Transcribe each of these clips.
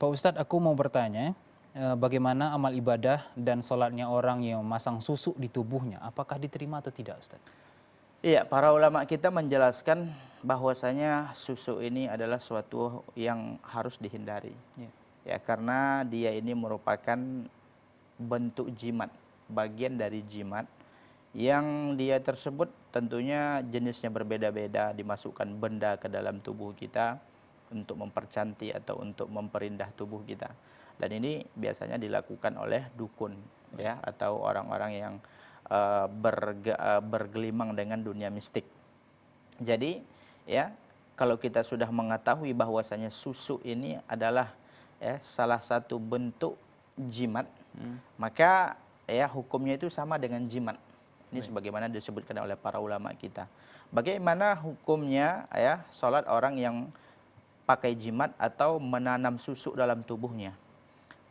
Pak Ustadz, aku mau bertanya, bagaimana amal ibadah dan sholatnya orang yang memasang susu di tubuhnya? Apakah diterima atau tidak, Ustadz? Iya, para ulama kita menjelaskan bahwasanya susu ini adalah suatu yang harus dihindari. Ya. Ya, karena dia ini merupakan bentuk jimat, bagian dari jimat yang dia tersebut tentunya jenisnya berbeda-beda, dimasukkan benda ke dalam tubuh kita untuk mempercantik atau untuk memperindah tubuh kita. Dan ini biasanya dilakukan oleh dukun, ya, atau orang-orang yang bergelimang dengan dunia mistik. Jadi, ya, kalau kita sudah mengetahui bahwasanya susu ini adalah salah satu bentuk jimat, maka ya hukumnya itu sama dengan jimat. Ini sebagaimana disebutkan oleh para ulama kita. Bagaimana hukumnya ya salat orang yang pakai jimat atau menanam susu dalam tubuhnya?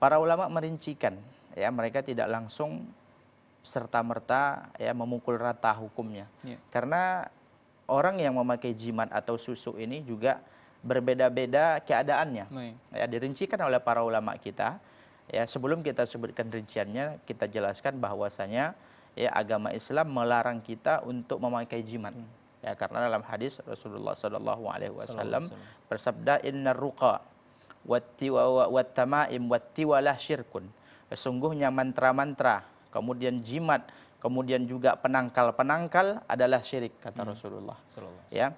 Para ulama merincikan, ya, mereka tidak langsung serta-merta ya memukul rata hukumnya. Ya. Karena orang yang memakai jimat atau susu ini juga berbeda-beda keadaannya. Ya, dirincikan oleh para ulama kita. Ya, sebelum kita sebutkan rinciannya, kita jelaskan bahwasanya ya agama Islam melarang kita untuk memakai jimat. Ya, karena dalam hadis Rasulullah SAW bersabda, innar ruqa wattamaim wattiwalah syirkun. Sesungguhnya mantra-mantra, kemudian jimat, kemudian juga penangkal-penangkal adalah syirik, kata Rasulullah. Ya.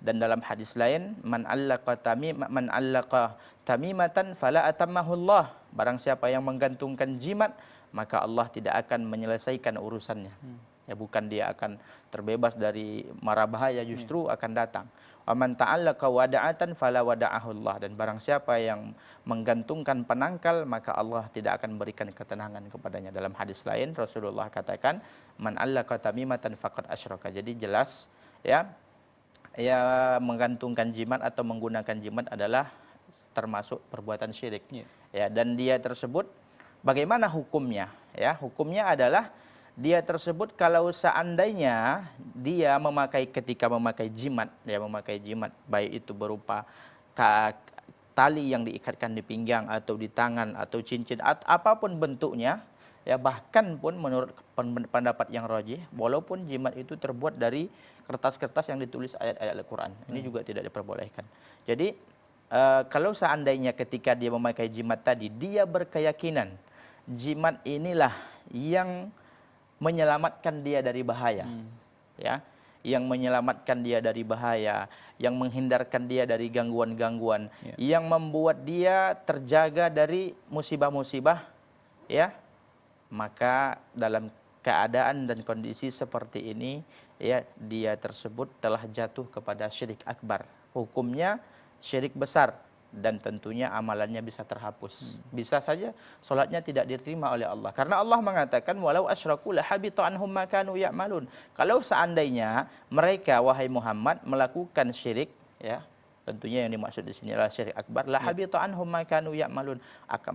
Dan dalam hadis lain, man allaqa tamimatan fala atammahullah. Barang siapa yang menggantungkan jimat, maka Allah tidak akan menyelesaikan urusannya. Ya, bukan dia akan terbebas dari mara bahaya, justru akan datang. Wa man ta'allaqa wada'atan fala wada'ahullah. Dan barang siapa yang menggantungkan penangkal, maka Allah tidak akan berikan ketenangan kepadanya. Dalam hadis lain Rasulullah katakan, man allaqa tamimatan faqad asyraka. Jadi jelas ya, menggantungkan jimat atau menggunakan jimat adalah termasuk perbuatan syirik. Ya, dan dia tersebut bagaimana hukumnya? Ya, hukumnya adalah dia tersebut kalau seandainya dia ketika memakai jimat, dia memakai jimat, baik itu berupa tali yang diikatkan di pinggang atau di tangan atau cincin atau apapun bentuknya, ya, bahkan pun menurut pendapat yang rajih, walaupun jimat itu terbuat dari kertas-kertas yang ditulis ayat-ayat Al-Quran, ini juga tidak diperbolehkan. Jadi kalau seandainya ketika dia memakai jimat tadi, dia berkeyakinan jimat inilah yang menyelamatkan dia dari bahaya, ya, yang menyelamatkan dia dari bahaya, yang menghindarkan dia dari gangguan-gangguan, yang membuat dia terjaga dari musibah-musibah, ya, maka dalam keadaan dan kondisi seperti ini, ya, dia tersebut telah jatuh kepada syirik akbar. Hukumnya syirik besar. Dan tentunya amalannya bisa terhapus. Bisa saja solatnya tidak diterima oleh Allah. Karena Allah mengatakan walau asyraku lahabita anhum ma kanu ya'malun. Kalau seandainya mereka, wahai Muhammad, melakukan syirik, ya, tentunya yang dimaksud di sini adalah syirik akbar, lahabita anhum ma kanu ya'malun.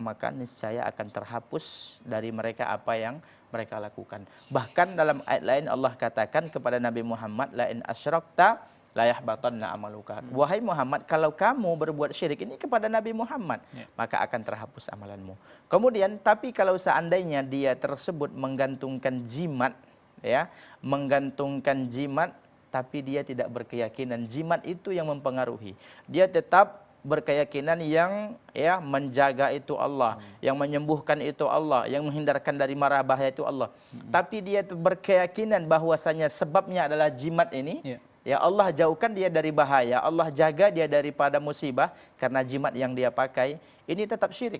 Maka niscaya akan terhapus dari mereka apa yang mereka lakukan. Bahkan dalam ayat lain Allah katakan kepada Nabi Muhammad, la in asyrakta la yahbatanna amaluka. Wahai Muhammad, kalau kamu berbuat syirik ini kepada Nabi Muhammad, maka akan terhapus amalanmu. Kemudian, tapi kalau seandainya dia tersebut menggantungkan jimat, ya, menggantungkan jimat, tapi dia tidak berkeyakinan jimat itu yang mempengaruhi. Dia tetap berkeyakinan yang ya menjaga itu Allah, yang menyembuhkan itu Allah, yang menghindarkan dari mara bahaya itu Allah. Tapi dia berkeyakinan bahwasanya sebabnya adalah jimat ini. Ya, Allah jauhkan dia dari bahaya, Allah jaga dia daripada musibah karena jimat yang dia pakai, ini tetap syirik.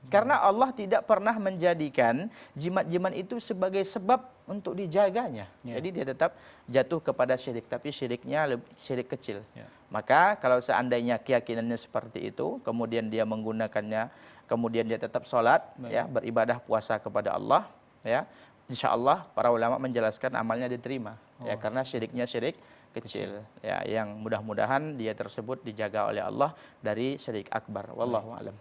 Karena Allah tidak pernah menjadikan jimat-jimat itu sebagai sebab untuk dijaganya. Jadi dia tetap jatuh kepada syirik, tapi syiriknya syirik kecil. Maka kalau seandainya keyakinannya seperti itu, kemudian dia menggunakannya, kemudian dia tetap sholat, ya, beribadah puasa kepada Allah, ya, insya Allah para ulama menjelaskan amalnya diterima. Ya, karena syiriknya syirik kecil, ya, yang mudah-mudahan dia tersebut dijaga oleh Allah dari syirik akbar. Wallahu a'lam.